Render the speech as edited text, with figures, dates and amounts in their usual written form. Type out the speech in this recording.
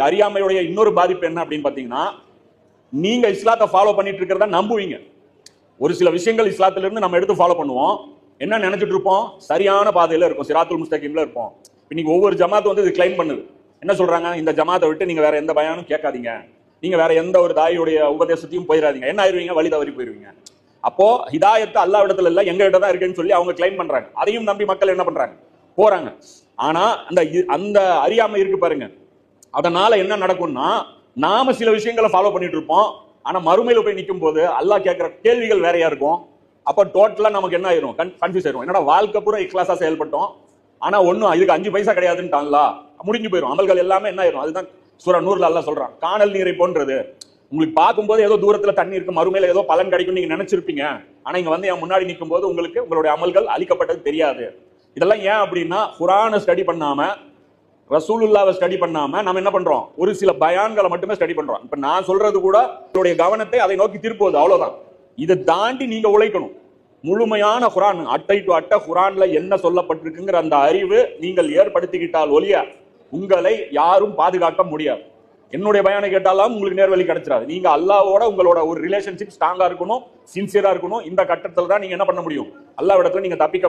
அறியாமையுடைய இன்னொரு பாதிப்பு என்ன அப்படின்னு பாத்தீங்கன்னா, நீங்க இஸ்லாத்தை ஃபாலோ பண்ணிட்டு இருக்கிறத நம்புவீங்க. ஒரு சில விஷயங்கள் இஸ்லாத்துல இருந்து நம்ம எடுத்து ஃபாலோ பண்ணுவோம். என்ன நினைச்சிட்டு இருப்போம்? சரியான பாதையில இருக்கும், சிராத்துல் முஸ்தகீம்ல இருப்போம். இன்னைக்கு ஒவ்வொரு ஜமாத் வந்து இது கிளைம் பண்ணுது. என்ன சொல்றாங்க? இந்த ஜமாத்தை விட்டு நீங்க வேற எந்த பயானும் கேட்காதீங்க, நீங்க வேற எந்த ஒரு தாயுடைய உபதேசத்தையும் போயிடாதீங்க. என்ன ஆயிருவீங்க? வழி தவறி போயிருவீங்க. அப்போ ஹிதாயத்து அல்லாஹ் இடத்துல இல்ல, எங்க இடத்துல தான் இருக்குன்னு சொல்லி அவங்க கிளைம் பண்றாங்க. அதையும் நம்பி மக்கள் என்ன பண்றாங்க? போறாங்க. ஆனா அந்த அறியாமை இருக்கு பாருங்க, அதனால என்ன நடக்கும்னா, நாம சில விஷயங்களை ஃபாலோ பண்ணிட்டு இருப்போம். ஆனா மறுமையில போய் நிற்கும் போது அல்லாஹ் கேட்கிற கேள்விகள் வேறையா இருக்கும். அப்ப டோட்டலா நமக்கு என்ன ஆயிரும்? கன்ஃபியூஸ் ஆயிரும். என்னடா வாழ்க்கை பூரா இக்லாஸா செயல்பட்டோம், ஆனா ஒண்ணும் இதுக்கு 5 பைசா கிடையாதுன்னு முடிஞ்சு போயிடும். அமல்கள் எல்லாமே என்ன ஆயிரும்? அதுதான் சூரா நூர்ல அல்லாஹ் சொல்றான், காணல் நீரை போன்றது. உங்களுக்கு பார்க்கும்போது ஏதோ தூரத்துல தண்ணி இருக்கு, மறுமையில ஏதோ பலன் கிடைக்கும் நீங்க நினைச்சிருப்பீங்க. ஆனா இங்க வந்து என் முன்னாடி நிற்கும் போது உங்களுக்கு உங்களுடைய அமல்கள் அளிக்கப்பட்டது தெரியாது. இதெல்லாம் ஏன் அப்படின்னா, குர்ஆனை ஸ்டடி பண்ணாம, ரசூலுல்லாஹ்வை ஸ்டடி பண்ணாம நம்ம என்ன பண்றோம்? ஒரு சில பயான்களை மட்டுமே ஸ்டடி பண்றோம். இப்ப நான் சொல்றது கூட உங்களுடைய கவனத்தை அதை நோக்கி திருப்புவது, அவ்வளவுதான். இதை தாண்டி நீங்க உழைக்கணும். முழுமையான குர்ஆன், அட்டை டு அட்டை குர்ஆன்ல என்ன சொல்லப்பட்டிருக்குங்கிற அந்த அறிவு நீங்கள் ஏற்படுத்திக்கிட்டால் ஒழிய உங்களை யாரும் பாதுகாக்க முடியாது. என்னுடைய பயானை கேட்டாலும் உங்களுக்கு நேர்வழி கிடைச்சிடாது. நீங்க அல்லாஹ்வோட உங்களோட ஒரு ரிலேஷன்ஷிப் ஸ்ட்ராங்கா இருக்கணும், சின்சியரா இருக்கணும். இந்த கட்டத்துல தான் நீங்க என்ன பண்ண முடியும்? அல்லாஹ்விடத்துல நீங்க தப்பிக்க